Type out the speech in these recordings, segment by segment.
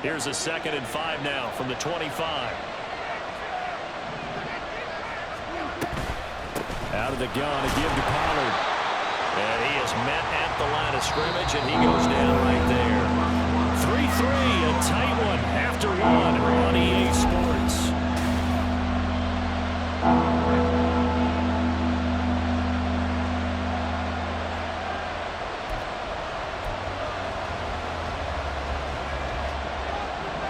Here's a 2nd and 5 now from the 25. Out of the gun, a give to Pollard. And he is met at the line of scrimmage, and he goes down right there. 3-3, a tight one after one on EA Sports.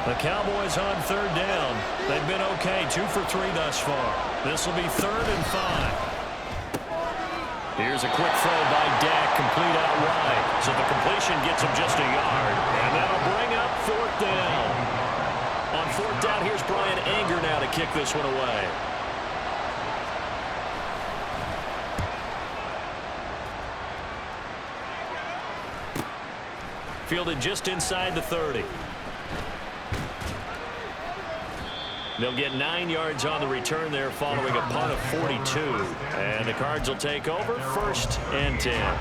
The Cowboys on 3rd down. They've been okay, 2 for 3 thus far. This will be 3rd and 5. Here's a quick throw by Dak, complete out wide. So the completion gets him just a yard. And that'll bring up 4th down. On 4th down, here's Brian Anger now to kick this one away. Fielded just inside the 30. They'll get 9 yards on the return there following a punt of 42. And the Cards will take over 1st and 10.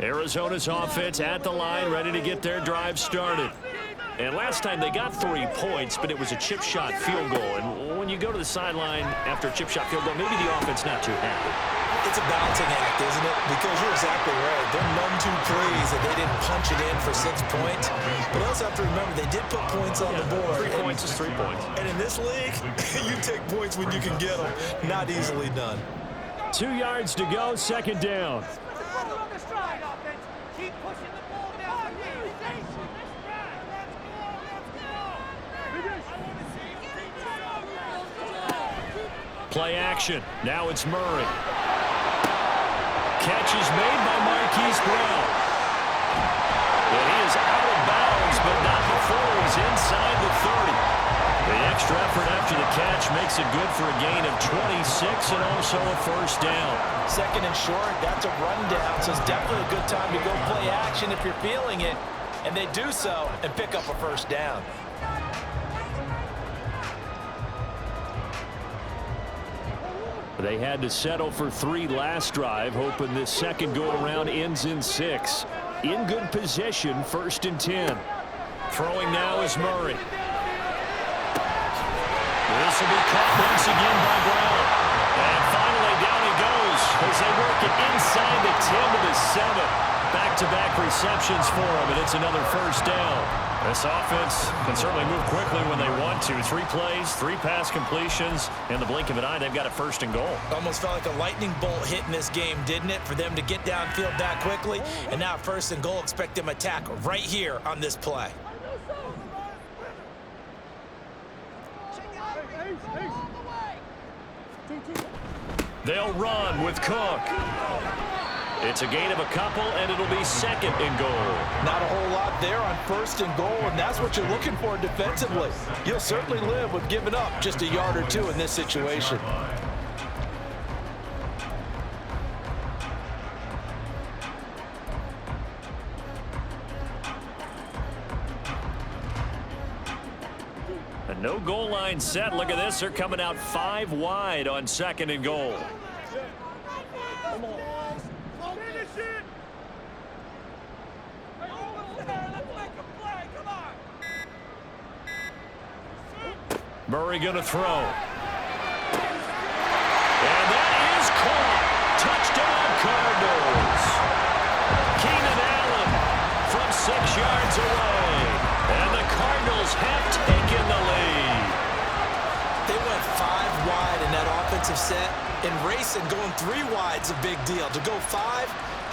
Arizona's offense at the line, ready to get their drive started. And last time they got 3 points, but it was a chip shot field goal. And when you go to the sideline after a chip shot field goal, maybe the offense not too happy. It's a balancing act, isn't it? Because you're exactly right. They're none too pleased that they didn't punch it in for 6 points. But also have to remember they did put points on the board. 3 points is 3 points. And in this league, you take points when you can get them. Not easily done. 2 yards to go, 2nd down. Play action. Now it's Murray. Catch is made by Marquise Brown. And he is out of bounds, but not before he's inside the 30. The extra effort after the catch makes it good for a gain of 26 and also a 1st down. 2nd and short, that's a rundown, so it's definitely a good time to go play action if you're feeling it. And they do so and pick up a 1st down. They had to settle for 3 last drive, hoping this second go-around ends in 6. In good position, 1st and 10. Throwing now is Murray. This will be caught once again by Brown. And finally down he goes as they work it inside the 10 to the 7. Back-to-back receptions for him, and it's another 1st down. This offense can certainly move quickly when they want to. 3 plays, 3 pass completions. In the blink of an eye, they've got a 1st and goal. Almost felt like a lightning bolt hit in this game, didn't it? For them to get downfield that quickly. And now 1st and goal, expect them to attack right here on this play. They'll run with Cook. It's a gain of a couple, and it'll be 2nd and goal. Not a whole lot there on 1st and goal, and that's what you're looking for defensively. You'll certainly live with giving up just a yard or 2 in this situation. And no goal line set. Look at this. They're coming out 5 wide on 2nd and goal. Murray going to throw. And that is caught. Touchdown Cardinals. Keenan Allen from 6 yards away. And the Cardinals have taken the lead. They went 5 wide in that offensive set. And racing, going 3 wide's a big deal. To go 5,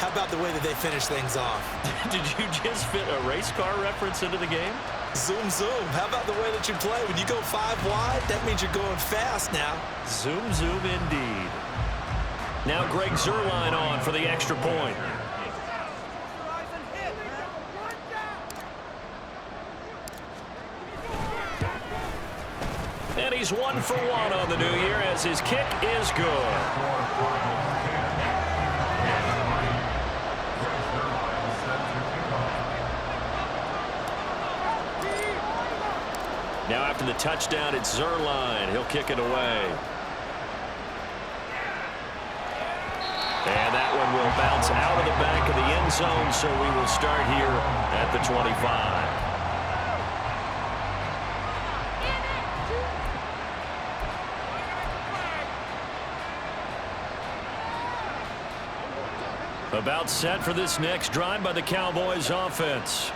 how about the way that they finish things off? Did you just fit a race car reference into the game? Zoom, zoom. How about the way that you play? When you go 5 wide, that means you're going fast now. Zoom, zoom indeed. Now Greg Zuerlein on for the extra point. And he's 1 for 1 on the new year as his kick is good. Now after the touchdown, it's Zerline. He'll kick it away. And that one will bounce out of the back of the end zone, so we will start here at the 25. About set for this next drive by the Cowboys offense.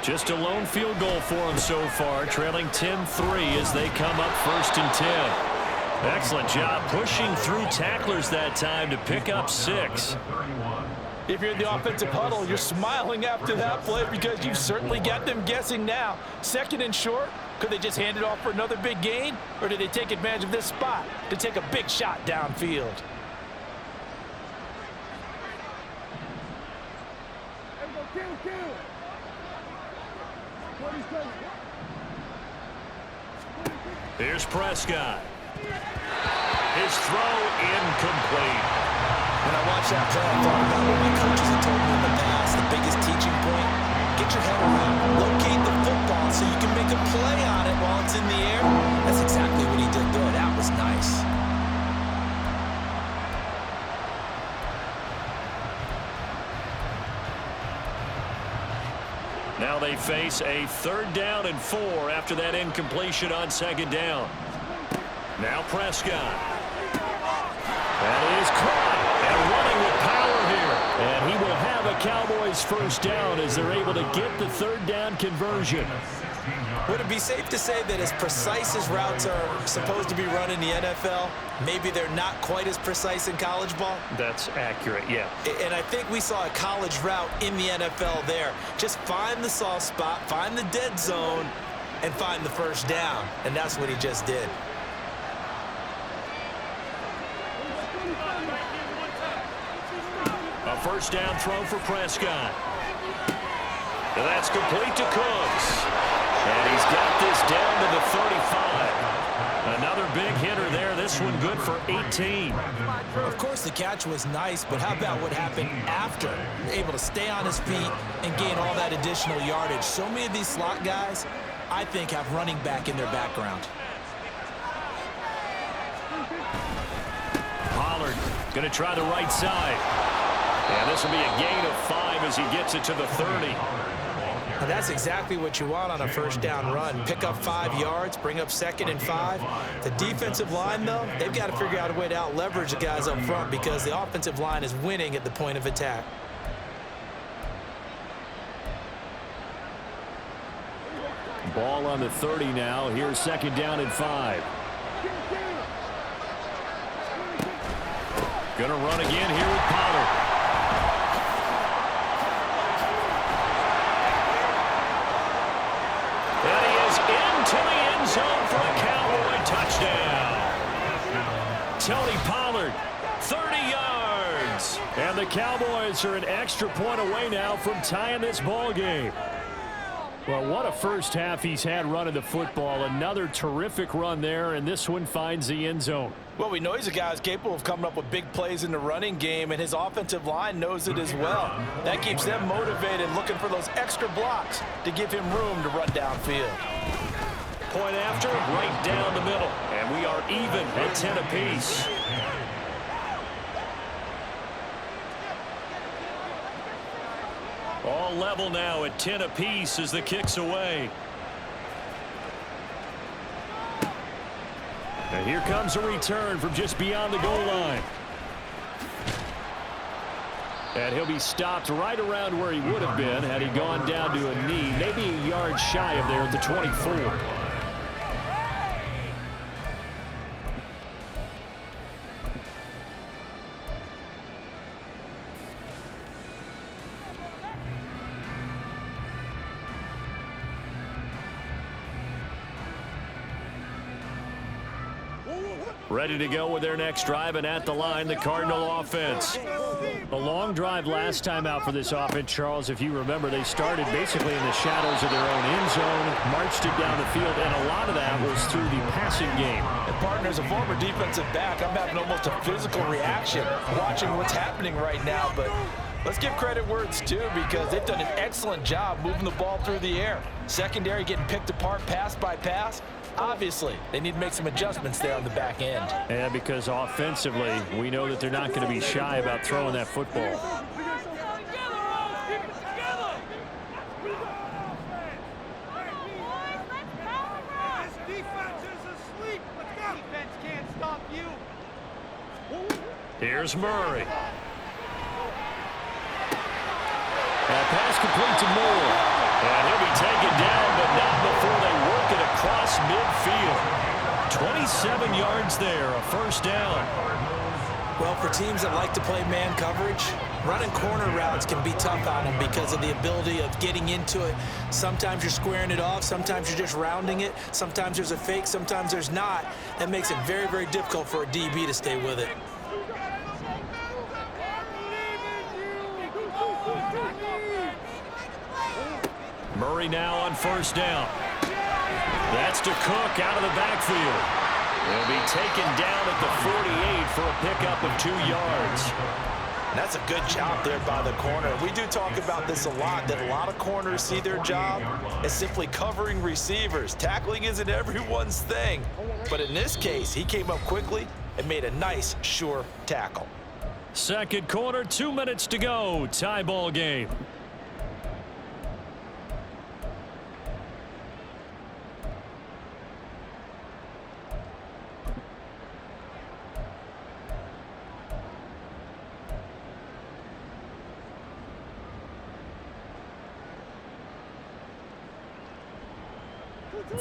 Just a lone field goal for them so far, trailing 10-3 as they come up 1st and 10. Excellent job pushing through tacklers that time to pick up 6. If you're in the offensive huddle, you're smiling after that play because you've certainly got them guessing now. 2nd and short, could they just hand it off for another big gain? Or did they take advantage of this spot to take a big shot downfield? Here's Prescott. His throw incomplete. When I watched that play, I thought about what my coaches had told me in the past. The biggest teaching point, get your head around, locate the football so you can make a play on it while it's in the air. That's exactly what he did there. That was nice. Now they face a 3rd down and 4 after that incompletion on 2nd down. Now Prescott. That is caught and running with power here. And he will have a Cowboys 1st down as they're able to get the 3rd down conversion. Would it be safe to say that as precise as routes are supposed to be run in the NFL, maybe they're not quite as precise in college ball? That's accurate, yeah. And I think we saw a college route in the NFL there. Just find the soft spot, find the dead zone, and find the 1st down. And that's what he just did. A 1st down throw for Prescott. And that's complete to Cooks. And he's got this down to the 35. Another big hitter there. This one good for 18. Of course, the catch was nice, but how about what happened after? Able to stay on his feet and gain all that additional yardage. So many of these slot guys, I think, have running back in their background. Pollard going to try the right side. And this will be a gain of 5 as he gets it to the 30. And that's exactly what you want on a 1st down run. Pick up 5 yards, bring up 2nd and 5. The defensive line, though, they've got to figure out a way to out-leverage the guys up front because the offensive line is winning at the point of attack. Ball on the 30 now. Here's 2nd down and 5. Going to run again here with Pollard. To the end zone for a Cowboy touchdown. Tony Pollard, 30 yards. And the Cowboys are an extra point away now from tying this ball game. Well, what a first half he's had running the football. Another terrific run there, and this one finds the end zone. Well, we know he's a guy who's capable of coming up with big plays in the running game, and his offensive line knows it as well. That keeps them motivated, looking for those extra blocks to give him room to run downfield. Point after, right down the middle. And we are even at 10 apiece. All level now at 10 apiece as the kick's away. And here comes a return from just beyond the goal line. And he'll be stopped right around where he would have been had he gone down to a knee, maybe a yard shy of there at the 24. Ready to go with their next drive, and at the line, the Cardinal offense. A long drive last time out for this offense, Charles. If you remember, they started basically in the shadows of their own end zone, marched it down the field, and a lot of that was through the passing game. And partner, as a former defensive back, I'm having almost a physical reaction watching what's happening right now. But let's give credit where it's due, because they've done an excellent job moving the ball through the air. Secondary getting picked apart pass by pass. Obviously, they need to make some adjustments there on the back end. And because offensively, we know that they're not going to be shy about throwing that football. Here's Murray. That pass complete to Moore. And he'll be taken down, but not before they work it across midfield. 27 yards there, a first down. Well, for teams that like to play man coverage, running corner routes can be tough on them because of the ability of getting into it. Sometimes you're squaring it off. Sometimes you're just rounding it. Sometimes there's a fake. Sometimes there's not. That makes it very, very difficult for a DB to stay with it. Murray now on first down. That's to Cook out of the backfield. He'll be taken down at the 48 for a pickup of 2 yards. That's a good job there by the corner. We do talk about this a lot, that a lot of corners see their job as simply covering receivers. Tackling isn't everyone's thing. But in this case, he came up quickly and made a nice, sure tackle. Second quarter, 2 minutes to go. Tie ball game.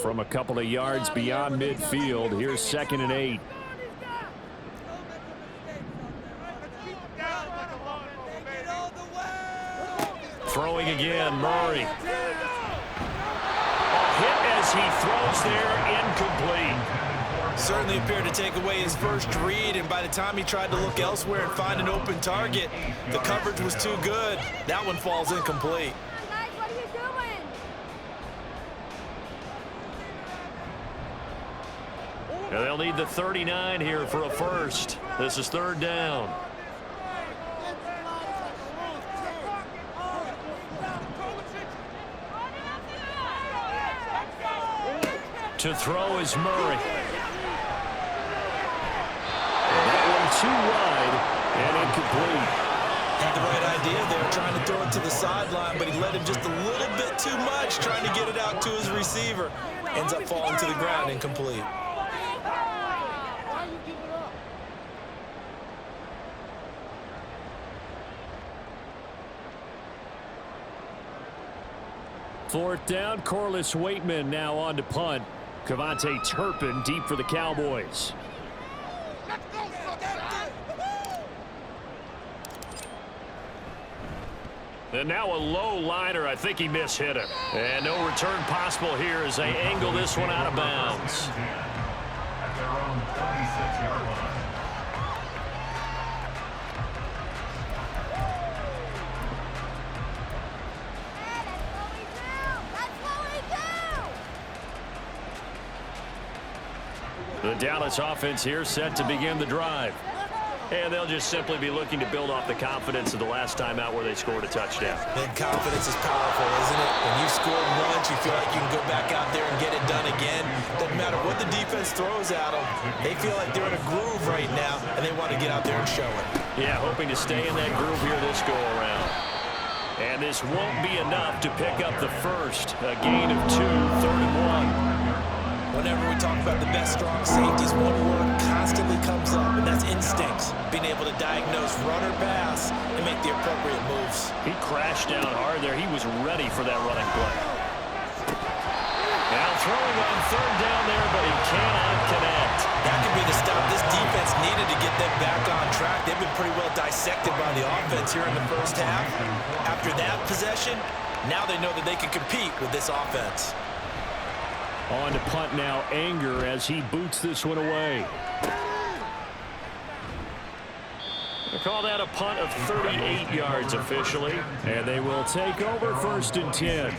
From a couple of yards beyond midfield, here's 2nd and 8. Throwing again, Murray. A hit as he throws there, incomplete. Certainly appeared to take away his first read, and by the time he tried to look elsewhere and find an open target, the coverage was too good. That one falls incomplete. And they'll need the 39 here for a first. This is 3rd down. To throw is Murray. And that one too wide and incomplete. Had the right idea there, trying to throw it to the sideline, but he let him just a little bit too much, trying to get it out to his receiver. Ends up falling to the ground, incomplete. Fourth down, Corliss Waitman now on to punt. Cavante Turpin deep for the Cowboys. And now a low liner. I think he mishit it. And no return possible here as they angle this one out of bounds. At their own 36-yard line. The Dallas offense here set to begin the drive. And they'll just simply be looking to build off the confidence of the last time out where they scored a touchdown. And confidence is powerful, isn't it? When you scored once, you feel like you can go back out there and get it done again. Doesn't matter what the defense throws at them. They feel like they're in a groove right now, and they want to get out there and show it. Yeah, hoping to stay in that groove here this go-around. And this won't be enough to pick up the first. A gain of 2, 3rd and 1. Whenever we talk about the best strong safeties, one word constantly comes up, and that's instincts. Being able to diagnose run or pass and make the appropriate moves. He crashed down hard there. He was ready for that running play. Now throwing on 3rd down there, but he cannot connect. That could be the stop this defense needed to get them back on track. They've been pretty well dissected by the offense here in the first half. After that possession, now they know that they can compete with this offense. On to punt now, Anger as he boots this one away. Call that a punt of 38 yards officially. And they will take over 1st and 10.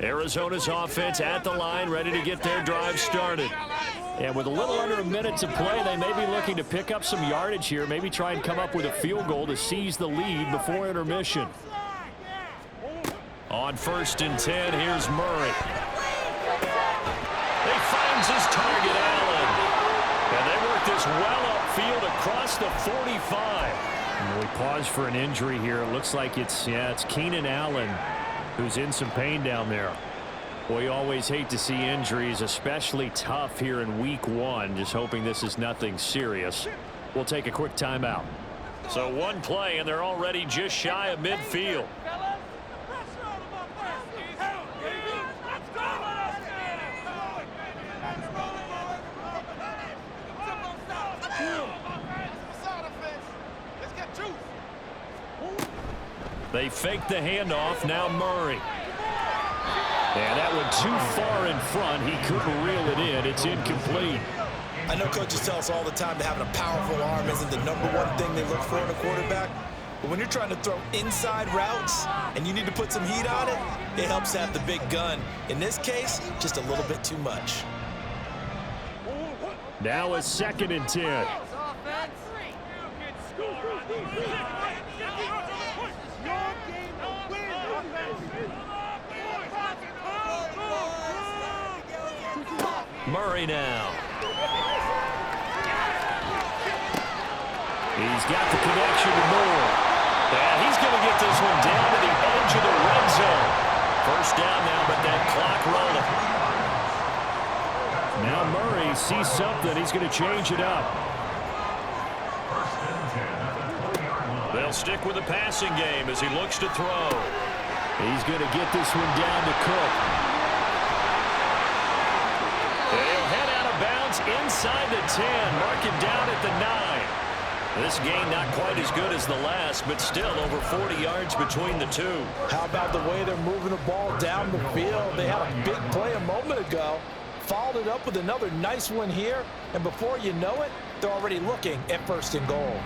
Arizona's offense at the line, ready to get their drive started. And with a little under a minute to play, they may be looking to pick up some yardage here, maybe try and come up with a field goal to seize the lead before intermission. On 1st and 10, here's Murray. He finds his target, Allen. And they work this well upfield across the 45. And we pause for an injury here. It looks like it's Keenan Allen who's in some pain down there. Boy, you always hate to see injuries, especially tough here in week 1. Just hoping this is nothing serious. We'll take a quick timeout. So one play, and they're already just shy of midfield. They fake the handoff. Now Murray. And that went too far in front. He couldn't reel it in. It's incomplete. I know coaches tell us all the time that having a powerful arm isn't the #1 thing they look for in a quarterback. But when you're trying to throw inside routes and you need to put some heat on it, it helps to have the big gun. In this case, just a little bit too much. Now a 2nd and 10. Murray now. He's got the connection to Moore. And he's going to get this one down to the edge of the red zone. 1st down now, but that clock rolling. Now Murray sees something. He's going to change it up. They'll stick with the passing game as he looks to throw. He's going to get this one down to Cook. They'll head out of bounds inside the 10, marking down at the 9. This game not quite as good as the last, but still over 40 yards between the two. How about the way they're moving the ball down the field? They had a big play a moment ago, followed it up with another nice one here, and before you know it, they're already looking at 1st and goal.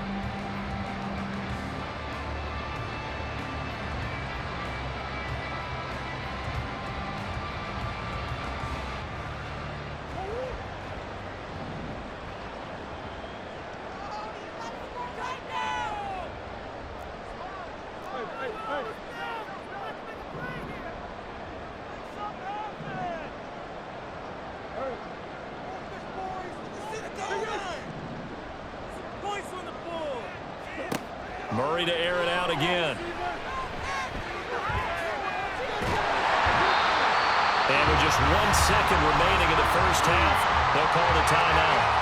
Murray to air it out again. And with just 1 second remaining in the 1st half, they'll call the timeout.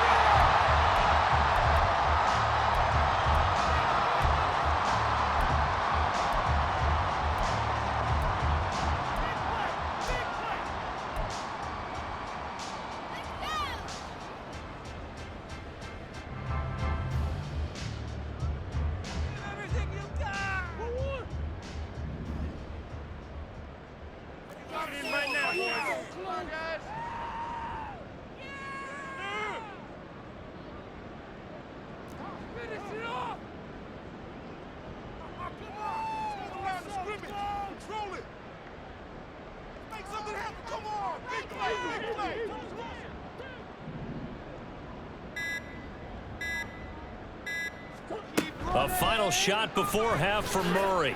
A final shot before half for Murray.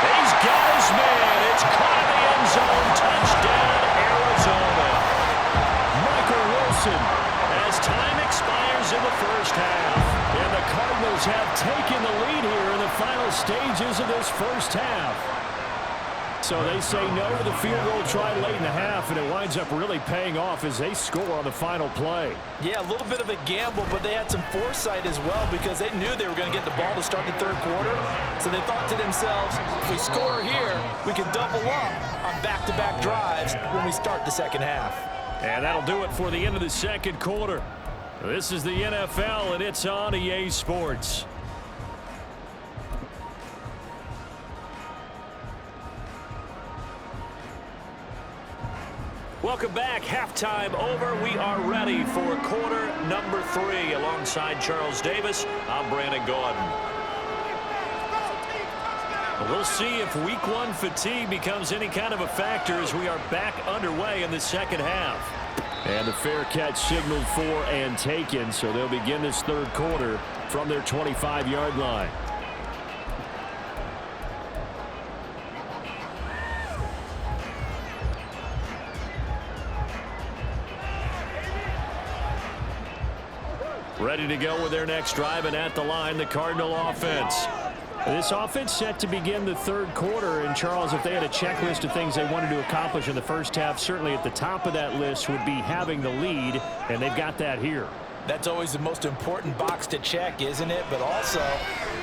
He's got his man. It's caught in the end zone. Touchdown, Arizona. Michael Wilson, as time expires in the 1st half. And the Cardinals have taken the lead here in the final stages of this 1st half. So they say no to the field goal try late in the half, and it winds up really paying off as they score on the final play. Yeah, a little bit of a gamble, but they had some foresight as well because they knew they were going to get the ball to start the third quarter. So they thought to themselves, if we score here, we can double up on back-to-back drives when we start the second half. And that'll do it for the end of the second quarter. This is the NFL, and it's on EA Sports. Welcome back. Halftime over. We are ready for quarter number 3. Alongside Charles Davis, I'm Brandon Gordon. We'll see if week 1 fatigue becomes any kind of a factor as we are back underway in the second half. And the fair catch signaled for and taken, so they'll begin this third quarter from their 25-yard line. Ready to go with their next drive, and at the line, the Cardinal offense. This offense set to begin the third quarter, and Charles, if they had a checklist of things they wanted to accomplish in the first half, certainly at the top of that list would be having the lead, and they've got that here. That's always the most important box to check, isn't it? But also,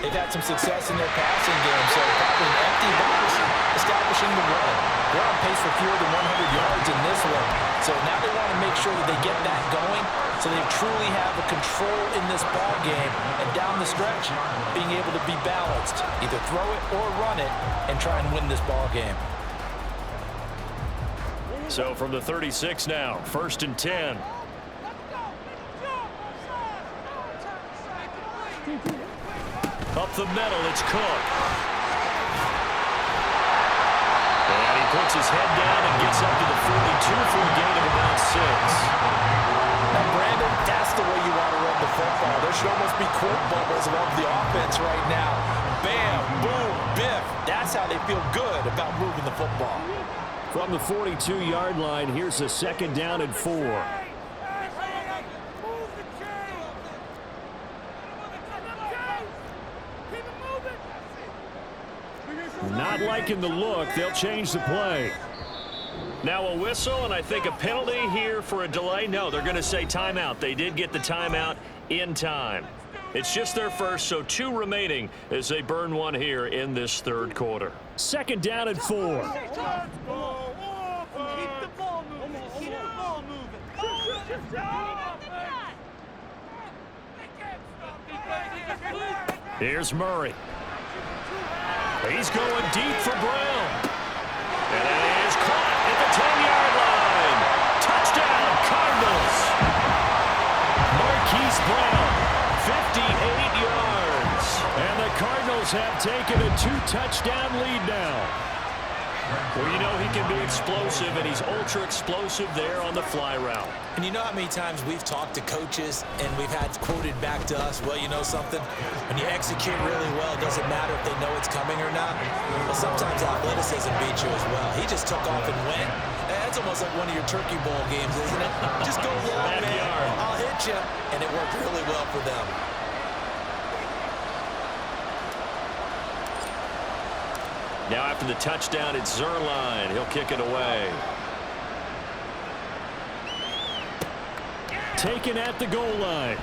they've had some success in their passing game, so probably an empty box establishing the run. They're on pace for fewer than 100 yards in this one, so now they want to make sure that they get that going so they truly have a control in this ball game, and down the stretch, being able to be balanced, either throw it or run it, and try and win this ball game. So from the 36 now, 1st and 10. Up the middle, it's Cook. And he puts his head down and gets up to the 42 for a gain of about 6. Now, Brandon, that's the way you want to run the football. There should almost be quote bubbles above the offense right now. Bam, boom, biff. That's how they feel good about moving the football. From the 42-yard line, here's a 2nd down and 4. Not liking the look. They'll change the play. Now a whistle, and I think a penalty here for a delay. No, they're going to say timeout. They did get the timeout in time. It's just their first, so 2 remaining as they burn one here in this third quarter. 2nd down and 4. Keep the ball moving. Keep the ball moving. Here's Murray. He's going deep for Brown. And it is caught at the 10-yard line. Touchdown, Cardinals. Marquise Brown, 58 yards. And the Cardinals have taken a 2-touchdown lead now. Well, you know he can be explosive, and he's ultra-explosive there on the fly route. And you know how many times we've talked to coaches and we've had quoted back to us, well, you know something? When you execute really well, it doesn't matter if they know it's coming or not. Well, sometimes athleticism beats you as well. He just took off and went. That's almost like one of your Turkey Bowl games, isn't it? Just go long, man. I'll hit you. And it worked really well for them. Now after the touchdown, it's Zerline. He'll kick it away. Taken at the goal line.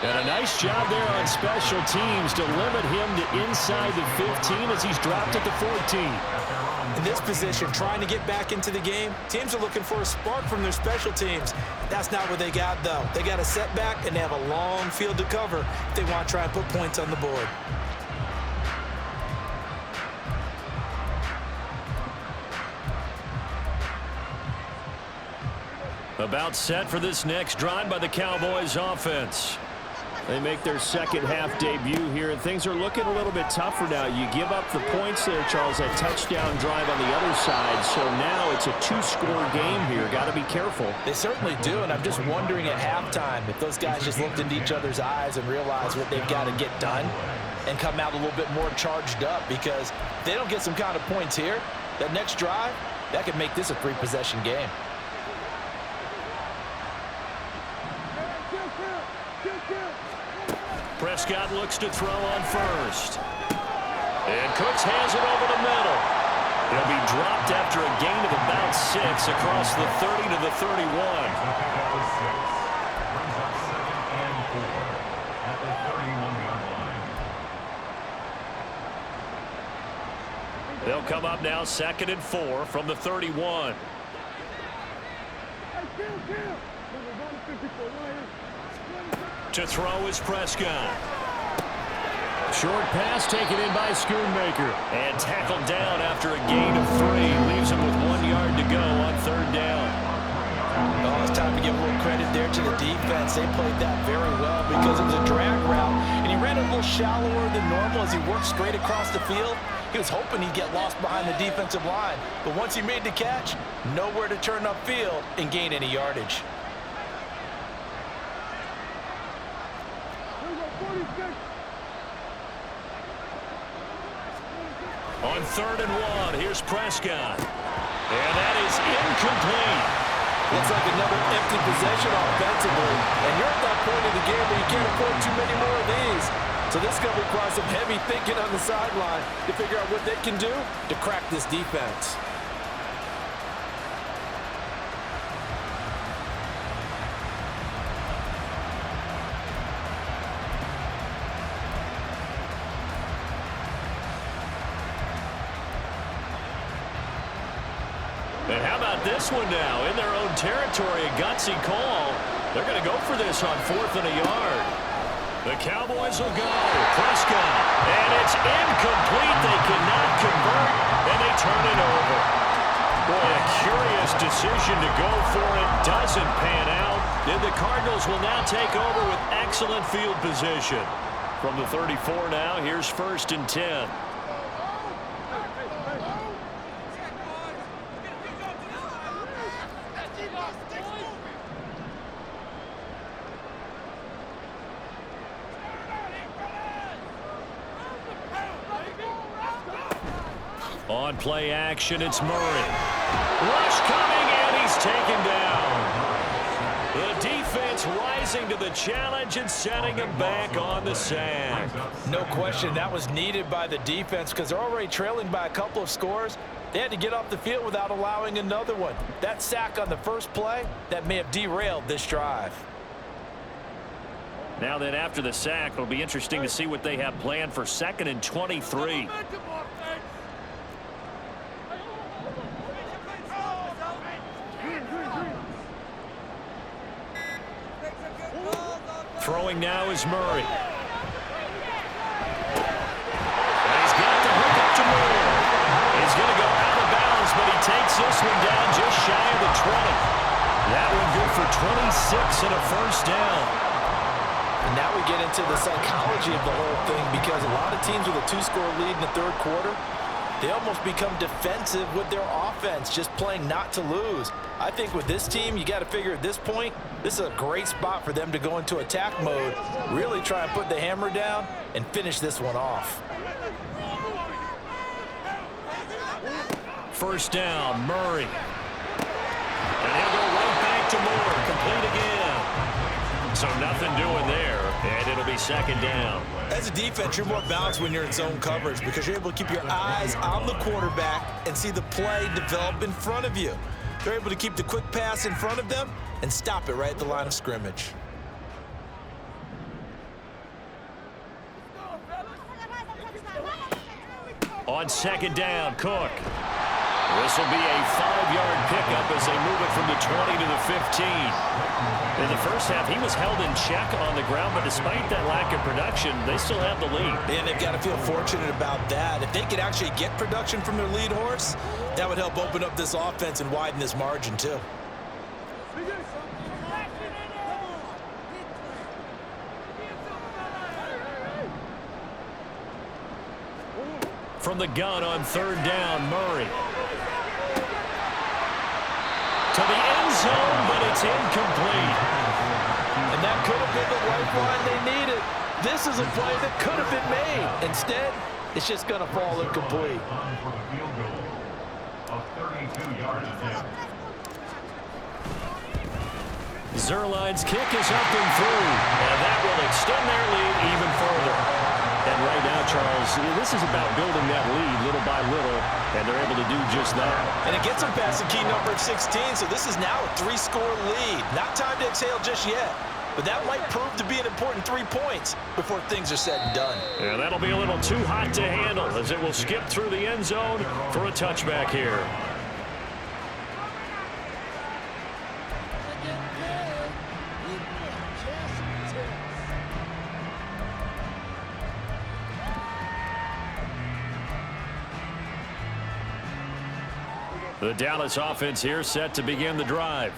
And a nice job there on special teams to limit him to inside the 15 as he's dropped at the 14. In this position, trying to get back into the game, teams are looking for a spark from their special teams. That's not what they got, though. They got a setback, and they have a long field to cover if they want to try and put points on the board. About set for this next drive by the Cowboys offense. They make their second half debut here, and things are looking a little bit tougher now. You give up the points there, Charles, that touchdown drive on the other side, so now it's a 2-score game here. Got to be careful. They certainly do, and I'm just wondering at halftime if those guys just looked into each other's eyes and realized what they've got to get done and come out a little bit more charged up, because if they don't get some kind of points here, that next drive, that could make this a 3-possession game. Prescott looks to throw on first. And Cooks hands it over the middle. He'll be dropped after a gain of about 6 across the 30 to the 31. That was 6. Brings up 2nd and 4 at the 31-yard line. They'll come up now 2nd and 4 from the 31. To throw is Prescott. Short pass taken in by Schoonmaker. And tackled down after a gain of 3. Leaves him with 1 yard to go on 3rd down. Oh, it's time to give a little credit there to the defense. They played that very well because it was a drag route, and he ran a little shallower than normal as he worked straight across the field. He was hoping he'd get lost behind the defensive line, but once he made the catch, nowhere to turn upfield and gain any yardage. On 3rd and 1, here's Prescott. And that is incomplete. Looks like another empty possession offensively. And you're at that point of the game where you can't afford too many more of these. So this is going to require some heavy thinking on the sideline to figure out what they can do to crack this defense. And how about this one now? In their own territory, a gutsy call. They're going to go for this on 4th and a yard. The Cowboys will go. Prescott. And it's incomplete. They cannot convert, and they turn it over. Boy, a curious decision to go for it. Doesn't pan out. And the Cardinals will now take over with excellent field position. From the 34 now, here's 1st and 10. On play action, it's Murray. Rush coming, and he's taken down. The defense rising to the challenge and setting him back on the sack. No question, that was needed by the defense because they're already trailing by a couple of scores. They had to get off the field without allowing another one. That sack on the first play, that may have derailed this drive. Now then, after the sack, it'll be interesting to see what they have planned for 2nd and 23. Throwing now is Murray. And he's got the hook up to Moore. He's going to go out of bounds, but he takes this one down just shy of the 20. That one good for 26 and a 1st down. And now we get into the psychology of the whole thing because a lot of teams with a 2-score lead in the 3rd quarter, they almost become defensive with their offense, just playing not to lose. I think with this team, you got to figure at this point, this is a great spot for them to go into attack mode, really try and put the hammer down and finish this one off. 1st down, Murray. And he'll go right back to Moore, complete again. So nothing doing there, and it'll be 2nd down. As a defense, you're more balanced when you're in zone coverage because you're able to keep your eyes on the quarterback and see the play develop in front of you. They're able to keep the quick pass in front of them and stop it right at the line of scrimmage. On 2nd down, Cook. This will be a 5-yard pickup as they move it from the 20 to the 15. In the first half, he was held in check on the ground, but despite that lack of production, they still have the lead. And they've got to feel fortunate about that. If they could actually get production from their lead horse, that would help open up this offense and widen this margin too. From the gun on 3rd down, Murray. To the end zone, but it's incomplete. And that could have been the lifeline they needed. This is a play that could have been made. Instead, it's just going to fall incomplete. For the field goal of 32 yards ahead. Zerline's kick is up and through, and that will extend their lead even further. And right now, Charles, this is about building that lead little by little, and they're able to do just that. And it gets them past the key number of 16, so this is now a 3-score lead. Not time to exhale just yet, but that might prove to be an important 3 points before things are said and done. And that'll be a little too hot to handle as it will skip through the end zone for a touchback here. The Dallas offense here set to begin the drive.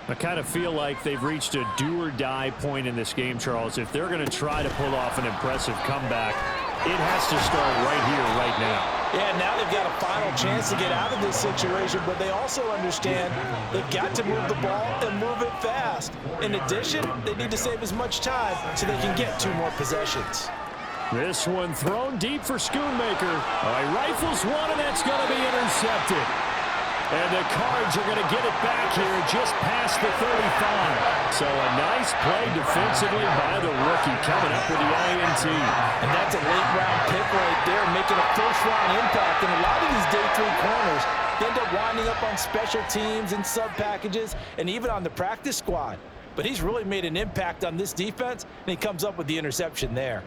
I kind of feel like they've reached a do-or-die point in this game, Charles. If they're going to try to pull off an impressive comeback, it has to start right here, right now. Yeah, now they've got a final chance to get out of this situation, but they also understand they've got to move the ball and move it fast. In addition, they need to save as much time so they can get 2 more possessions. This one thrown deep for Schoonmaker. He rifles one, and that's going to be intercepted. And the Cards are going to get it back here just past the 35. So a nice play defensively by the rookie coming up with the INT. And that's a late-round pick right there, making a first-round impact. And a lot of these day 3 corners end up winding up on special teams and sub-packages and even on the practice squad. But he's really made an impact on this defense, and he comes up with the interception there.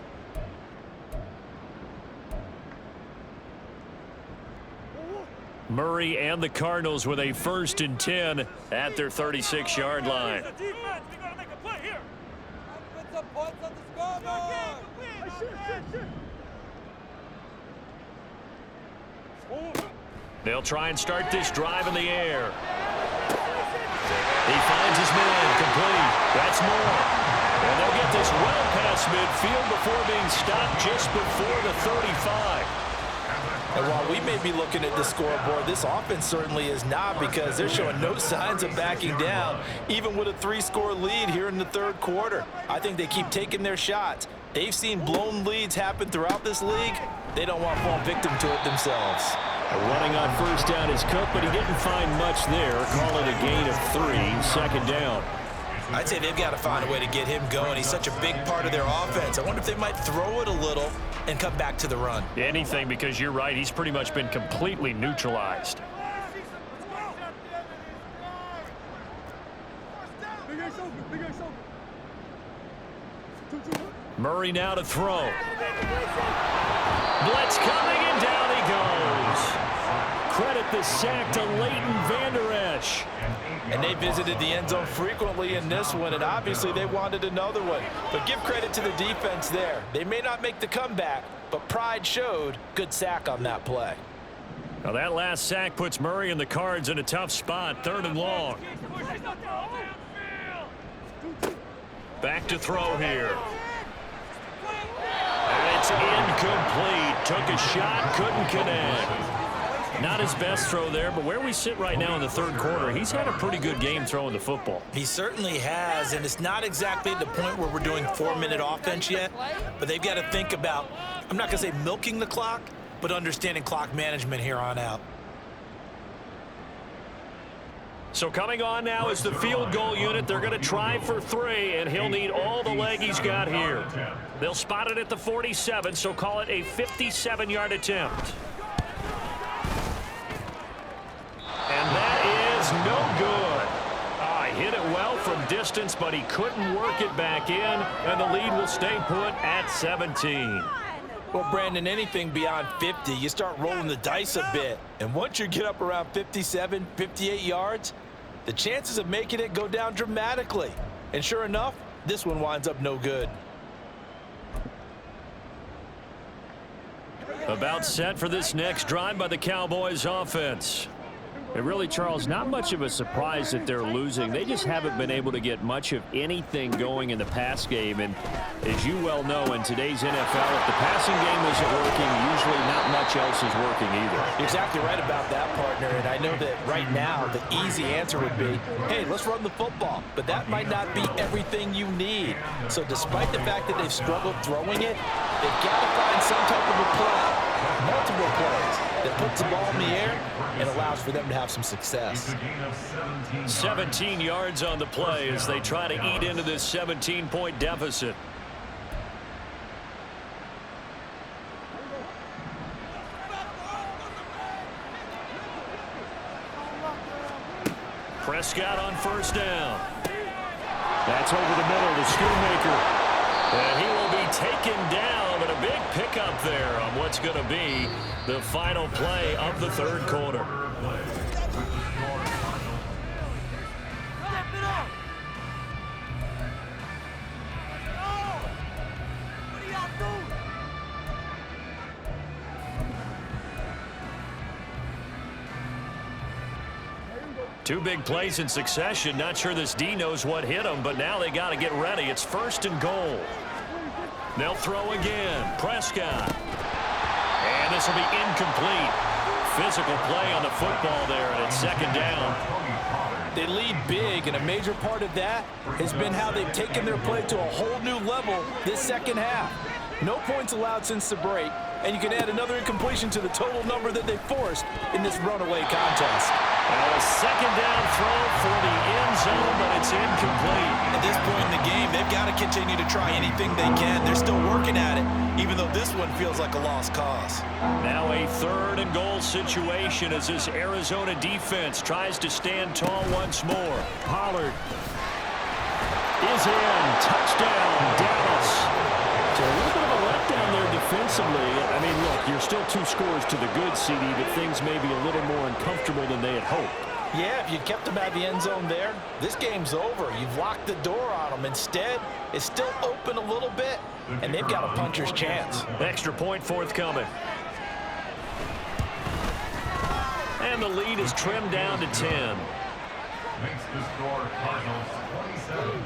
Murray and the Cardinals with a 1st and 10 at their 36-yard line. They'll try and start this drive in the air. He finds his man complete. That's more. And they'll get this well past midfield before being stopped just before the 35. And while we may be looking at the scoreboard, this offense certainly is not, because they're showing no signs of backing down, even with a 3-score lead here in the 3rd quarter. I think they keep taking their shots. They've seen blown leads happen throughout this league. They don't want to fall victim to it themselves. Running on 1st down is Cook, but he didn't find much there. Call it a gain of 3, 2nd down. I'd say they've got to find a way to get him going. He's such a big part of their offense. I wonder if they might throw it a little and come back to the run. Anything, because you're right. He's pretty much been completely neutralized. Murray now to throw. Blitz coming, and down he goes. Credit the sack to Leighton Vander Esch. And they visited the end zone frequently in this one, and obviously they wanted another one. But give credit to the defense there. They may not make the comeback, but pride showed. Good sack on that play. Now that last sack puts Murray and the Cards in a tough spot, 3rd and long. Back to throw here. And it's incomplete. Took a shot, couldn't connect. Not his best throw there, but where we sit right now in the 3rd quarter, he's had a pretty good game throwing the football. He certainly has, and it's not exactly at the point where we're doing 4-minute offense yet, but they've got to think about, I'm not going to say milking the clock, but understanding clock management here on out. So coming on now is the field goal unit. They're going to try for 3, and he'll need all the leg he's got here. They'll spot it at the 47, so call it a 57-yard attempt. And that is no good. He hit it well from distance, but he couldn't work it back in, and the lead will stay put at 17. Well, Brandon, anything beyond 50, you start rolling the dice a bit. And once you get up around 57, 58 yards, the chances of making it go down dramatically. And sure enough, this one winds up no good. About set for this next drive by the Cowboys offense. And really, Charles, not much of a surprise that they're losing. They just haven't been able to get much of anything going in the pass game. And as you well know, in today's NFL, if the passing game isn't working, usually not much else is working either. You're exactly right about that, partner. And I know that right now the easy answer would be, hey, let's run the football. But that might not be everything you need. So despite the fact that they've struggled throwing it, they've got to find some type of a play, multiple plays, that puts the ball in the air and allows for them to have some success. 17 yards on the play as they try to eat into this 17-point deficit. Prescott on first down. That's over the middle to Schoonmaker. And he will be taken down, but a big pickup there on what's going to be the final play of the third quarter. Two big plays in succession. Not sure this D knows what hit him, but now they got to get ready. It's first and goal. They'll throw again. Prescott. And this will be incomplete. Physical play on the football there, and it's second down. They lead big, and a major part of that has been how they've taken their play to a whole new level this second half. No points allowed since the break, and you can add another incompletion to the total number that they forced in this runaway contest. Well, a second down throw for the end zone, but it's incomplete. At this point in the game, they've got to continue to try anything they can. They're still working at it, even though this one feels like a lost cause. Now a third and goal situation as this Arizona defense tries to stand tall once more. Pollard is in. Touchdown, Dallas. So a little bit of a letdown there defensively. I mean, look, you're still 2 scores to the good, CD, but things may be a little more uncomfortable than they had hoped. Yeah, if you kept them out of the end zone there, this game's over. You've locked the door on them. Instead, it's still open a little bit, and they've got a puncher's chance. Extra point forthcoming. And the lead is trimmed down to 10. Makes the score Cardinals 27,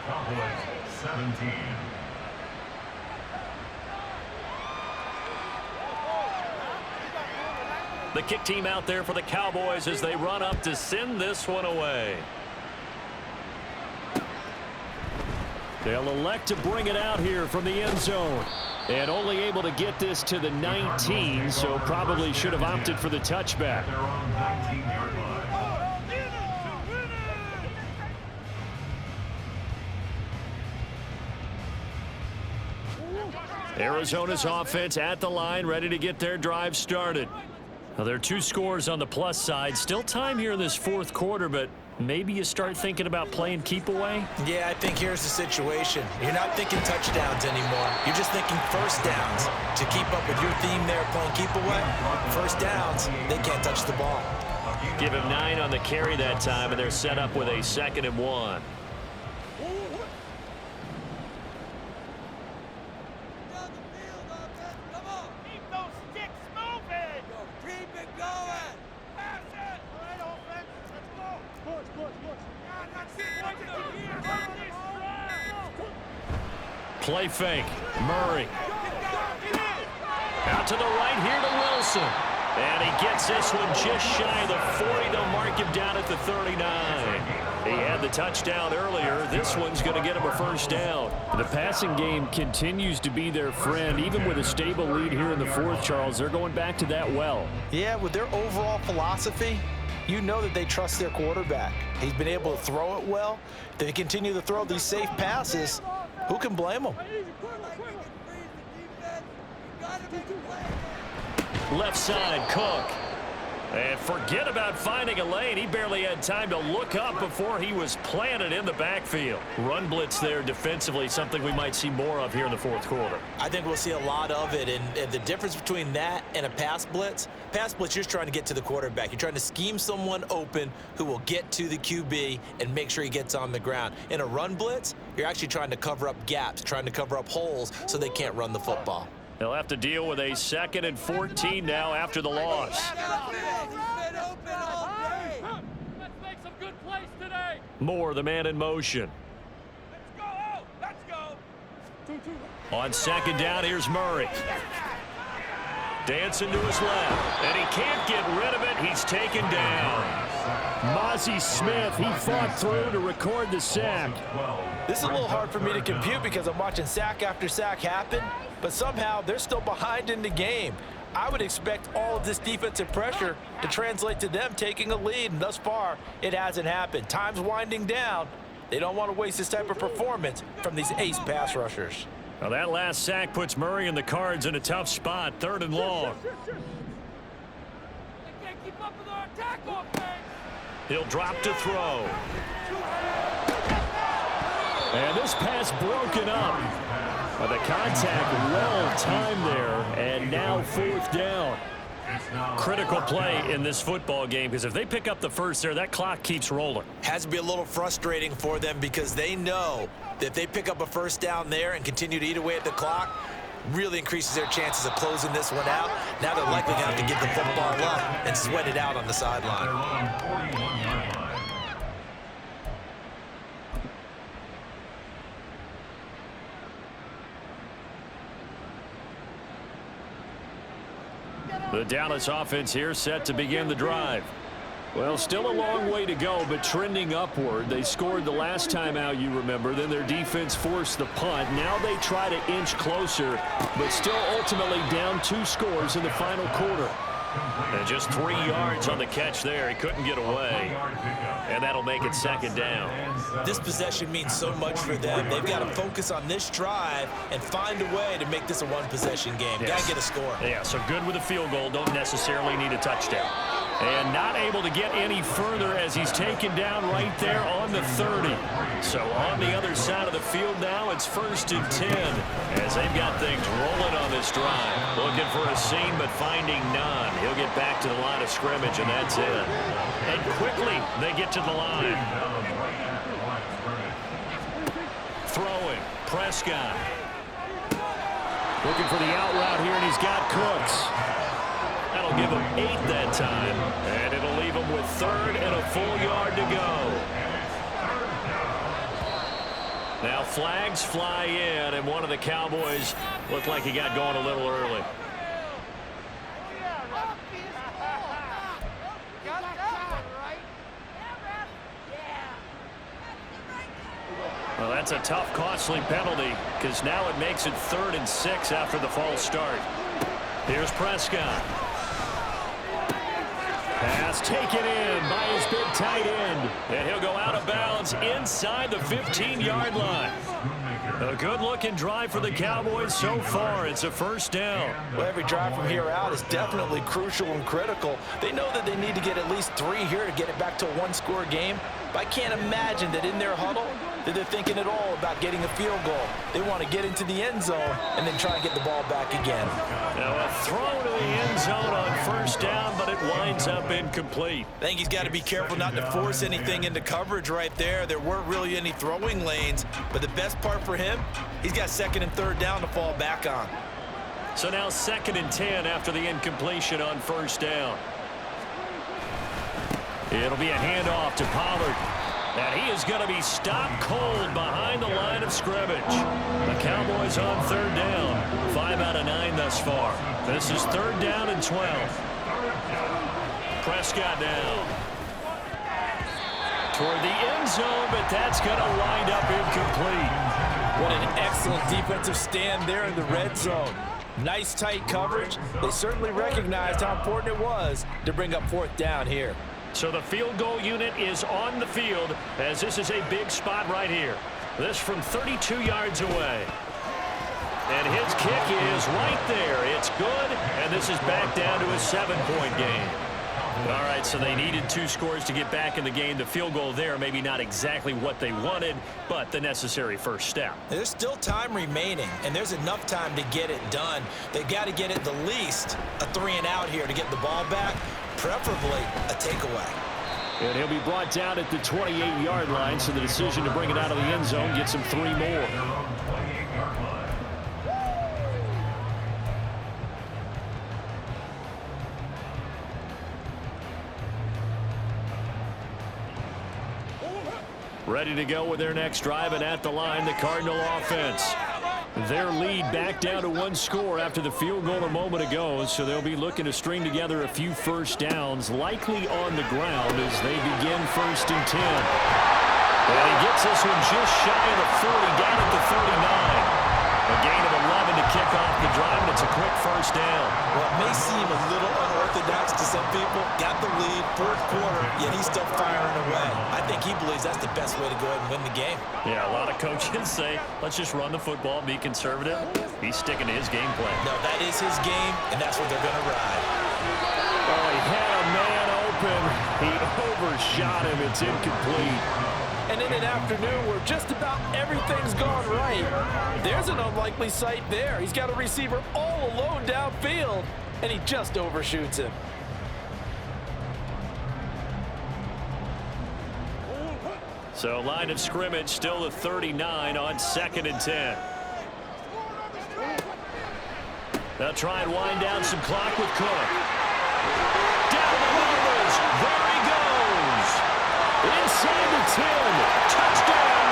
Cowboys 17. The kick team out there for the Cowboys as they run up to send this one away. They'll elect to bring it out here from the end zone. And only able to get this to the 19, so probably should have opted for the touchback. They're on 19-yard line. Arizona's offense at the line, ready to get their drive started. Now, there are 2 scores on the plus side. Still time here in this fourth quarter, but maybe you start thinking about playing keep away? Yeah, I think here's the situation. You're not thinking touchdowns anymore. You're just thinking first downs. To keep up with your theme there, playing keep away, first downs, they can't touch the ball. Give him 9 on the carry that time, and they're set up with a 2nd and 1. Play fake. Murray. Out to the right here to Wilson. And he gets this one just shy of the 40. They'll mark him down at the 39. He had the touchdown earlier. This one's going to get him a first down. The passing game continues to be their friend. Even with a stable lead here in the fourth, Charles, they're going back to that well. Yeah, with their overall philosophy, you know that they trust their quarterback. He's been able to throw it well. They continue to throw these safe passes. Who can blame them? Left side, Cook. And forget about finding a lane. He barely had time to look up before he was planted in the backfield. Run blitz there defensively, something we might see more of here in the fourth quarter. I think we'll see a lot of it, and the difference between that and a pass blitz, you're just trying to get to the quarterback. You're trying to scheme someone open who will get to the QB and make sure he gets on the ground. In a run blitz, you're actually trying to cover up gaps, trying to cover up holes so they can't run the football. They'll have to deal with a 2nd and 14 now after the loss. Let's make some good plays today. Moore, the man in motion. Let's go. On 2nd down, here's Murray. Dancing to his left, and he can't get rid of it. He's taken down. Mozzie Smith, he fought through to record the sack. This is a little hard for me to compute because I'm watching sack after sack happen, but somehow they're still behind in the game. I would expect all of this defensive pressure to translate to them taking a lead, and thus far, it hasn't happened. Time's winding down. They don't want to waste this type of performance from these ace pass rushers. Now that last sack puts Murray and the Cards in a tough spot, 3rd and long. They can't keep up with our attack offense. He'll drop to throw. And this pass broken up. The contact well timed there, and now 4th down. Critical play in this football game, because if they pick up the first there, that clock keeps rolling. Has to be a little frustrating for them because they know that if they pick up a first down there and continue to eat away at the clock, really increases their chances of closing this one out. Now they're likely going to have to give the football up and sweat it out on the sideline. The Dallas offense here set to begin the drive. Well, still a long way to go, but trending upward. They scored the last time out, you remember. Then their defense forced the punt. Now they try to inch closer, but still ultimately down 2 scores in the final quarter. And just 3 yards on the catch there. He couldn't get away. And that'll make it 2nd down. This possession means so much for them. They've got to focus on this drive and find a way to make this a one-possession game. Yes. Got to get a score. Yeah, so good with a field goal. Don't necessarily need a touchdown. And not able to get any further as he's taken down right there on the 30. So on the other side of the field now, it's 1st and 10 as they've got things rolling on this drive. Looking for a seam, but finding none. He'll get back to the line of scrimmage, and that's it. And quickly, they get to the line. Throwing, Prescott. Looking for the out route here, and he's got Cooks. That'll give him 8 that time, and it'll leave him with 3rd and a full yard to go. Now flags fly in, and one of the Cowboys looked like he got going a little early. Well, that's a tough, costly penalty, because now it makes it 3rd and 6 after the false start. Here's Prescott. Pass taken in by his big tight end. And he'll go out of bounds inside the 15-yard line. A good-looking drive for the Cowboys so far. It's a 1st down. Well, every drive from here out is definitely crucial and critical. They know that they need to get at least 3 here to get it back to a 1-score game. But I can't imagine that in their huddle that they're thinking at all about getting a field goal. They want to get into the end zone and then try and get the ball back again. Now a throw to the end zone on 1st down, but it winds up incomplete. I think he's got to be careful not to force anything into coverage right there. There weren't really any throwing lanes, but the best part for him, he's got 2nd and 3rd down to fall back on. So now 2nd and 10 after the incompletion on 1st down. It'll be a handoff to Pollard. And he is going to be stopped cold behind the line of scrimmage. The Cowboys on 3rd down. 5 out of 9 thus far. This is 3rd down and 12. Prescott down. Toward the end zone, but that's going to wind up incomplete. What an excellent defensive stand there in the red zone. Nice tight coverage. They certainly recognized how important it was to bring up 4th down here. So the field goal unit is on the field as this is a big spot right here. This from 32 yards away. And his kick is right there. It's good, and this is back down to a 7-point game. All right, so they needed 2 scores to get back in the game. The field goal there, maybe not exactly what they wanted, but the necessary first step. There's still time remaining, and there's enough time to get it done. They've got to get at the least a 3-and-out here to get the ball back, preferably a takeaway. And he'll be brought down at the 28-yard line, so the decision to bring it out of the end zone gets him 3 more. Ready to go with their next drive, and at the line, the Cardinal offense. Their lead back down to 1 score after the field goal a moment ago, so they'll be looking to string together a few first downs, likely on the ground as they begin 1st and 10. And he gets this one just shy of the 40, down at the 39. A gain of 11 to kick off the drive, and it's a quick 1st down. Well, it may seem a little unorthodox to some people. Got the lead, 4th quarter, yet he's still firing away. I think he believes that's the best way to go ahead and win the game. Yeah, a lot of coaches say, let's just run the football, be conservative. He's sticking to his game plan. No, that is his game, and that's what they're going to ride. Oh, he had a man open. He overshot him. It's incomplete. And in an afternoon where just about everything's gone right, there's an unlikely sight there. He's got a receiver all alone downfield, and he just overshoots him. So line of scrimmage still the 39 on 2nd and 10. They'll try and wind down some clock with Cook. Down the numbers. There he goes. Inside the 10. Touchdown,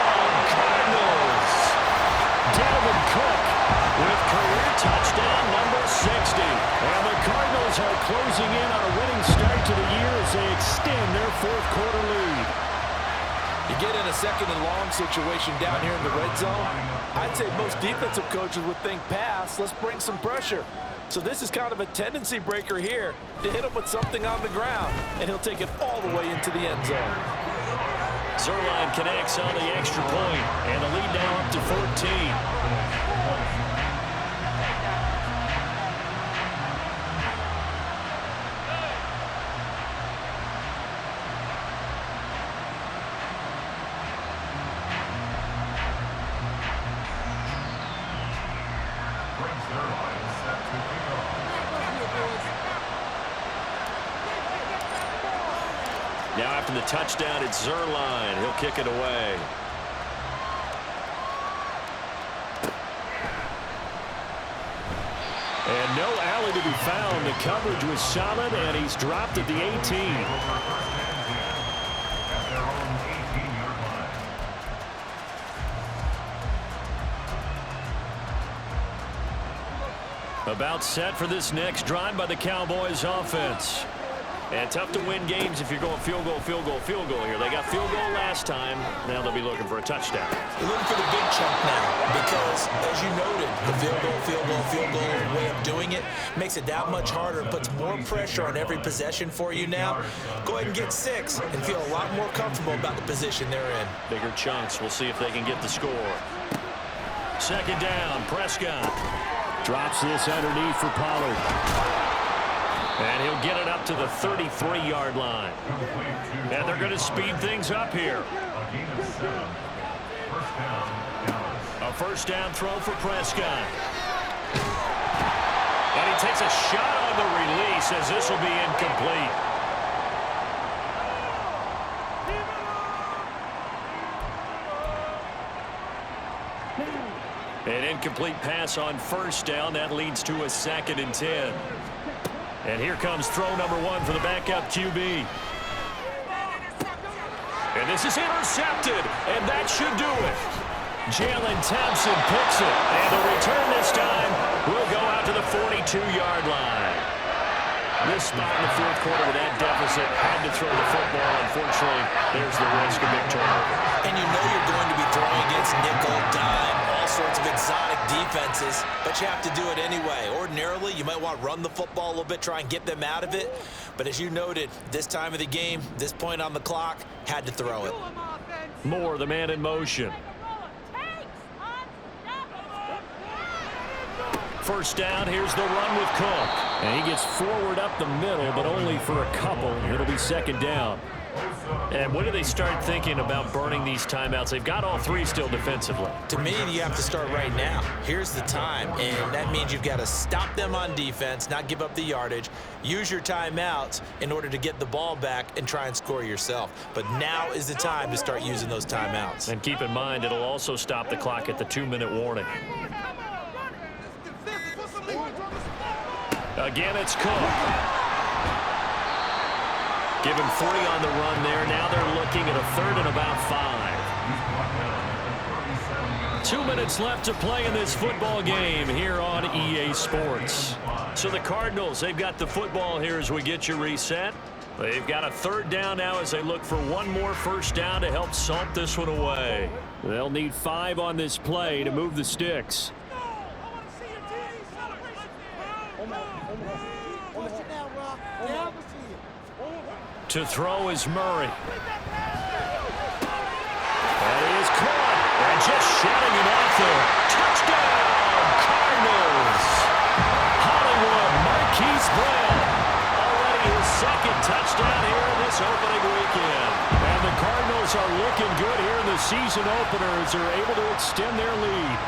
Cardinals. Dalvin Cook with career touchdown number 60. And the Cardinals are closing in on a winning start to the year as they extend their 4th quarter lead. You get in a 2nd and long situation down here in the red zone, I'd say most defensive coaches would think pass, let's bring some pressure. So this is kind of a tendency breaker here to hit him with something on the ground, and he'll take it all the way into the end zone. Zerline connects on the extra point, and the lead now up to 14. Now after the touchdown, it's Zerline. He'll kick it away. And no alley to be found. The coverage was solid, and he's dropped at the 18. About set for this next drive by the Cowboys offense. And tough to win games if you're going field goal, field goal, field goal here. They got field goal last time. Now they'll be looking for a touchdown. They're looking for the big chunk now because, as you noted, the field goal way of doing it makes it that much harder and puts more pressure on every possession for you now. Go ahead and get 6 and feel a lot more comfortable about the position they're in. Bigger chunks. We'll see if they can get the score. 2nd down, Prescott. Drops this underneath for Pollard. And he'll get it up to the 33-yard line. And they're going to speed things up here. A 1st down throw for Prescott. And he takes a shot on the release as this will be incomplete. An incomplete pass on 1st down. That leads to a 2nd and 10. And here comes throw number 1 for the backup QB. And this is intercepted, and that should do it. Jalen Thompson picks it, and the return this time will go out to the 42-yard line. This spot in the 4th quarter with that deficit had to throw the football. Unfortunately, there's the risk of big turnover. And you know you're going to be throwing against nickel, dime, all sorts of exotic defenses, but you have to do it anyway. Ordinarily, you might want to run the football a little bit, try and get them out of it. But as you noted, this time of the game, this point on the clock, had to throw it. Moore, the man in motion. 1st down, here's the run with Cook. And he gets forward up the middle, but only for a couple. It'll be 2nd down. And when do they start thinking about burning these timeouts? They've got all 3 still defensively. To me, you have to start right now. Here's the time, and that means you've got to stop them on defense, not give up the yardage, use your timeouts in order to get the ball back and try and score yourself. But now is the time to start using those timeouts. And keep in mind, it'll also stop the clock at the 2-minute warning. Again, it's Cook. Give him 3 on the run there. Now they're looking at a 3rd and about 5. 2 minutes left to play in this football game here on EA Sports. So the Cardinals, they've got the football here as we get you reset. They've got a 3rd down now as they look for one more 1st down to help salt this one away. They'll need 5 on this play to move the sticks. To throw is Murray. That is caught. And just shutting it off there. Touchdown, Cardinals. Hollywood Marquise Brown. Already his 2nd touchdown here in this opening season openers are able to extend their lead.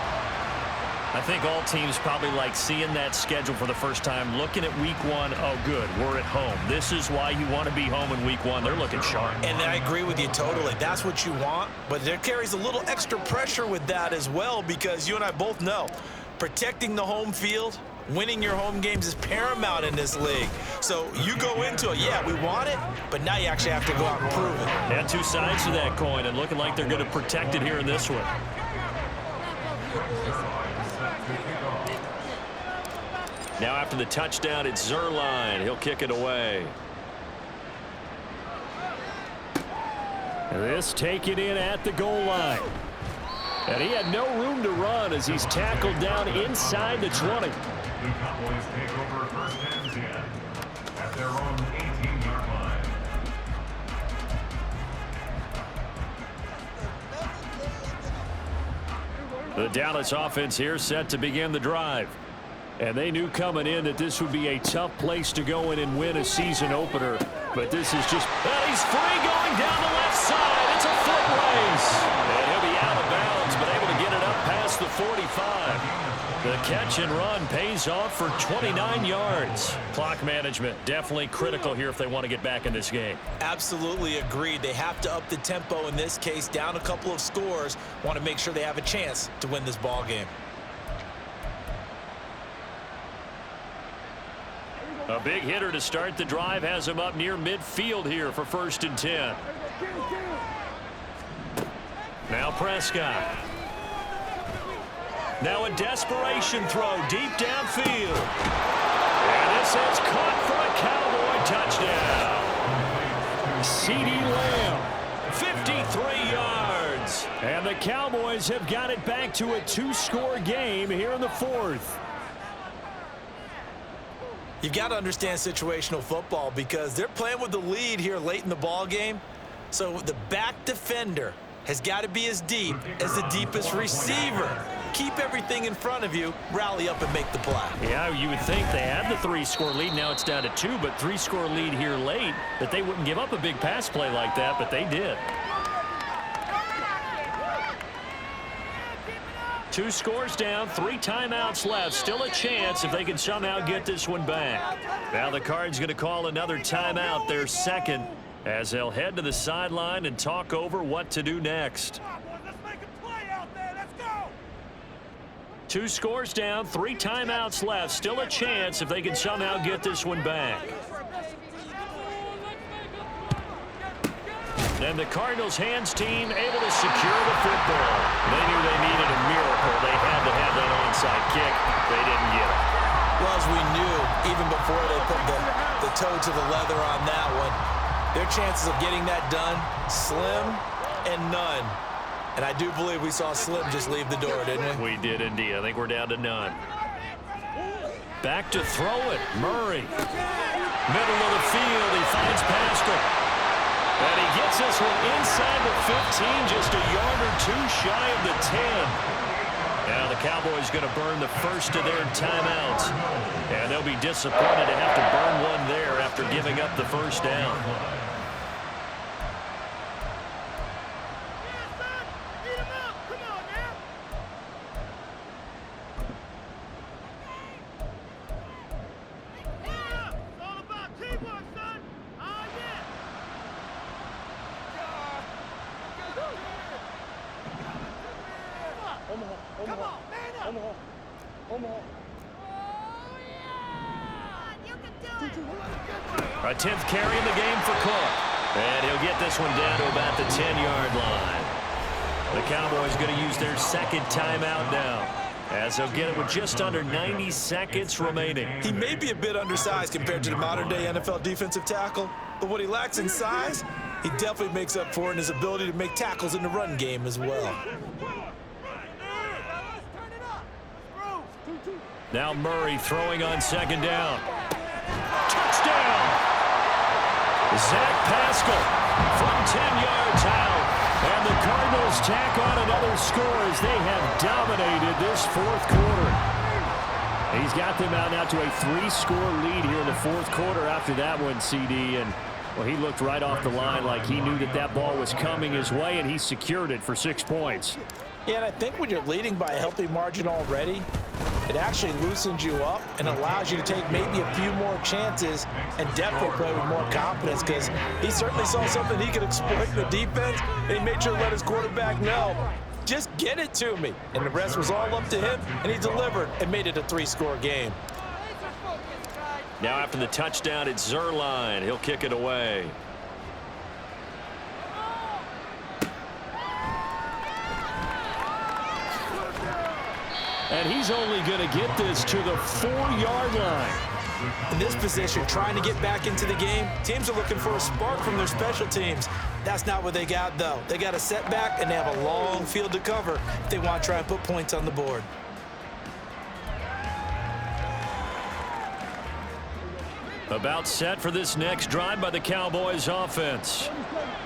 I think all teams probably like seeing that schedule for the first time, looking at week one. Oh, good, we're at home. This is why you want to be home in week one. They're looking sharp. And I agree with you totally. That's what you want, but there carries a little extra pressure with that as well, because you and I both know protecting the home field, winning your home games is paramount in this league. So you go into it, yeah, we want it, but now you actually have to go out and prove it. Yeah, two sides to that coin, and looking like they're going to protect it here in this one. Now after the touchdown, it's Zerline. He'll kick it away. This taken in at the goal line. And he had no room to run as he's tackled down inside the 20. The Cowboys take over first and 10 at their own 18-yard line. The Dallas offense here set to begin the drive. And they knew coming in that this would be a tough place to go in and win a season opener. But this is just... And he's free going down the left side. It's a foot race. And he'll be out of bounds, but able to get it up past the 45. The catch and run pays off for 29 yards. Clock management definitely critical here if they want to get back in this game. Absolutely agreed. They have to up the tempo in this case, down a couple of scores. Want to make sure they have a chance to win this ball game. A big hitter to start the drive has him up near midfield here for 1st and 10. Now Prescott. Now a desperation throw deep downfield. And this is caught for a Cowboy touchdown. CeeDee Lamb, 53 yards. And the Cowboys have got it back to a 2-score game here in the 4th. You've got to understand situational football because they're playing with the lead here late in the ball game. So the back defender has got to be as deep as the deepest receiver. Keep everything in front of you, rally up and make the play. Yeah, you would think they had the 3-score lead. Now it's down to 2, but 3-score lead here late, that they wouldn't give up a big pass play like that, but they did. 2 scores down, 3 timeouts left. Still a chance if they can somehow get this one back. Now the Cards going to call another timeout, their second, as they'll head to the sideline and talk over what to do next. 2 scores down, 3 timeouts left. Still a chance if they can somehow get this one back. And the Cardinals' hands team able to secure the football. They knew they needed a miracle. They had to have that onside kick. They didn't get it. Well, as we knew, even before they put the toe to the leather on that one, their chances of getting that done, slim and none. And I do believe we saw Slim just leave the door, didn't we? We did indeed. I think we're down to none. Back to throw it. Murray. Middle of the field. He finds Pascal. And he gets this one inside the 15, just a yard or 2 shy of the 10. Now the Cowboys going to burn the first of their timeouts. And they'll be disappointed to have to burn one there after giving up the first down. A 10th carry in the game for Cook. And he'll get this one down to about the 10-yard line. The Cowboys going to use their second timeout now, as they'll get it with just under 90 seconds remaining. He may be a bit undersized compared to the modern-day NFL defensive tackle, but what he lacks in size, he definitely makes up for in his ability to make tackles in the run game as well. Now Murray throwing on second down. Touchdown! Zach Pascal from 10 yards out. And the Cardinals tack on another score as they have dominated this 4th quarter. He's got them out now to a 3-score lead here in the 4th quarter after that one, CD. And Well, he looked right off the line like he knew that that ball was coming his way, and he secured it for 6 points. Yeah, and I think when you're leading by a healthy margin already, it actually loosens you up and allows you to take maybe a few more chances and definitely play with more confidence, because he certainly saw something he could exploit in the defense, and he made sure to let his quarterback know, just get it to me. And the rest was all up to him, and he delivered and made it a 3-score game. Now after the touchdown, it's Zerline. He'll kick it away. And he's only going to get this to the 4-yard line. In this position, trying to get back into the game, teams are looking for a spark from their special teams. That's not what they got, though. They got a setback, and they have a long field to cover if they want to try and put points on the board. About set for this next drive by the Cowboys offense.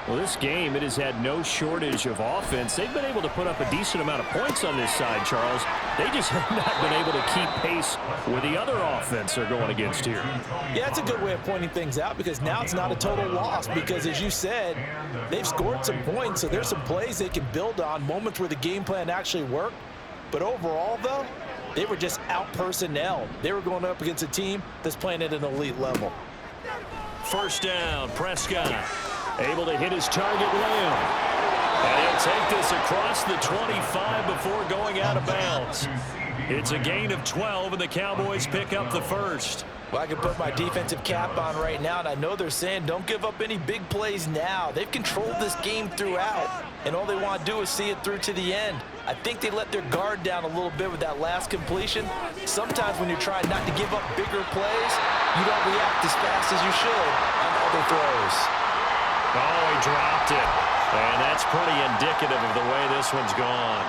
Well, this game, it has had no shortage of offense. They've been able to put up a decent amount of points on this side, Charles. They just have not been able to keep pace with the other offense they're going against here. Yeah, that's a good way of pointing things out, because now it's not a total loss, because as you said, they've scored some points, so there's some plays they can build on, moments where the game plan actually worked. But overall, though, they were just out-personnel. They were going up against a team that's playing at an elite level. First down, Prescott. Able to hit his target, Lamb. And he'll take this across the 25 before going out of bounds. It's a gain of 12, and the Cowboys pick up the first. Well, I can put my defensive cap on right now, and I know they're saying don't give up any big plays now. They've controlled this game throughout, and all they want to do is see it through to the end. I think they let their guard down a little bit with that last completion. Sometimes when you're trying not to give up bigger plays, you don't react as fast as you should on other throws. Oh, he dropped it. And that's pretty indicative of the way this one's gone.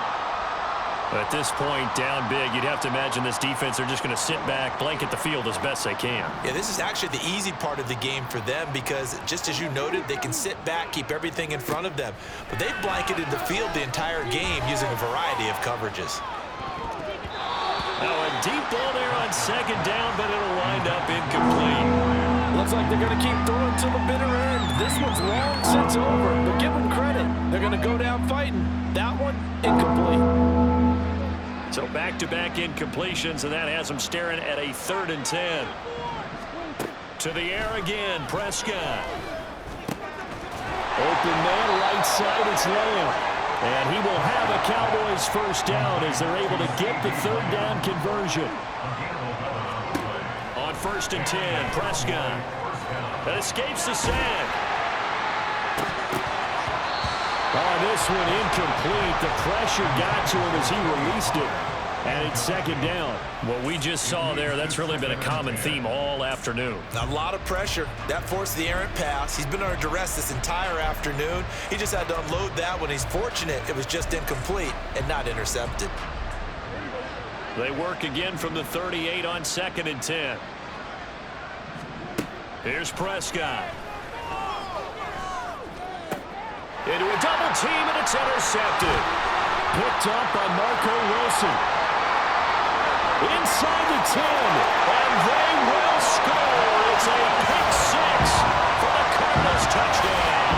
At this point, down big, you'd have to imagine this defense are just going to sit back, blanket the field as best they can. Yeah, this is actually the easy part of the game for them, because just as you noted, they can sit back, keep everything in front of them. But they've blanketed the field the entire game using a variety of coverages. Now a deep ball there on second down, but it'll wind up incomplete. Looks like they're going to keep throwing to the bitter end. This one's long since over, but give them credit. They're going to go down fighting. That one, incomplete. So back-to-back incompletions, and that has them staring at a 3rd and 10. To the air again, Prescott. Open man, right side, it's Lamb. And he will have a Cowboys first down as they're able to get the 3rd down conversion. On 1st and 10, Prescott. That escapes the sack. Oh, this one incomplete. The pressure got to him as he released it. And it's 2nd down. What we just saw there, that's really been a common theme all afternoon. A lot of pressure. That forced the errant pass. He's been under duress this entire afternoon. He just had to unload that one. He's fortunate it was just incomplete and not intercepted. They work again from the 38 on 2nd and 10. Here's Prescott. Into a double team, and it's intercepted. Picked up by Marco Wilson. Inside the 10, and they will score. It's a pick 6 for the Cardinals touchdown.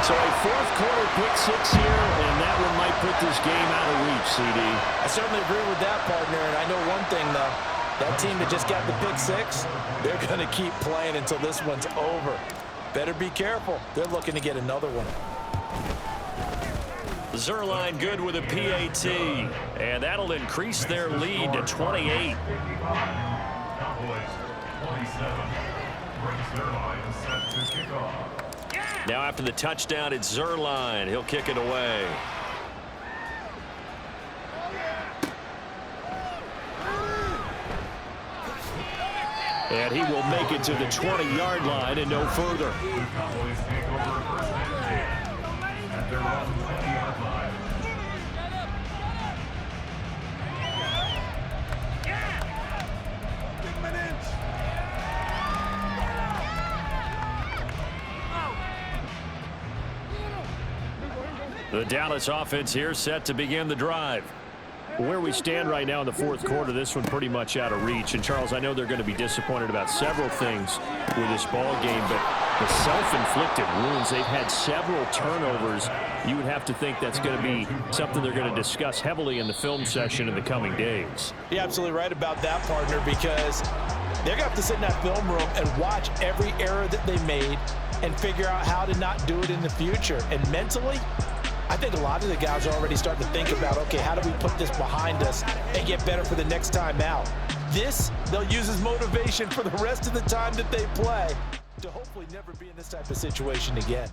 So a 4th-quarter pick 6 here, and that one might put this game out of reach, CD. I certainly agree with that, partner, and I know one thing, though. That team that just got the pick 6, they're going to keep playing until this one's over. Better be careful. They're looking to get another one. Zerline good with a PAT, and that'll increase their lead to 28. Now after the touchdown, it's Zerline. He'll kick it away. And he will make it to the 20-yard line and no further. The Dallas offense here set to begin the drive. Where we stand right now in the fourth quarter, this one pretty much out of reach. And, Charles, I know they're going to be disappointed about several things with this ball game, but the self-inflicted wounds, they've had several turnovers. You would have to think that's going to be something they're going to discuss heavily in the film session in the coming days. You're absolutely right about that, partner, because they're going to have to sit in that film room and watch every error that they made and figure out how to not do it in the future. And mentally, I think a lot of the guys are already starting to think about, okay, how do we put this behind us and get better for the next time out? This, they'll use as motivation for the rest of the time that they play to hopefully never be in this type of situation again.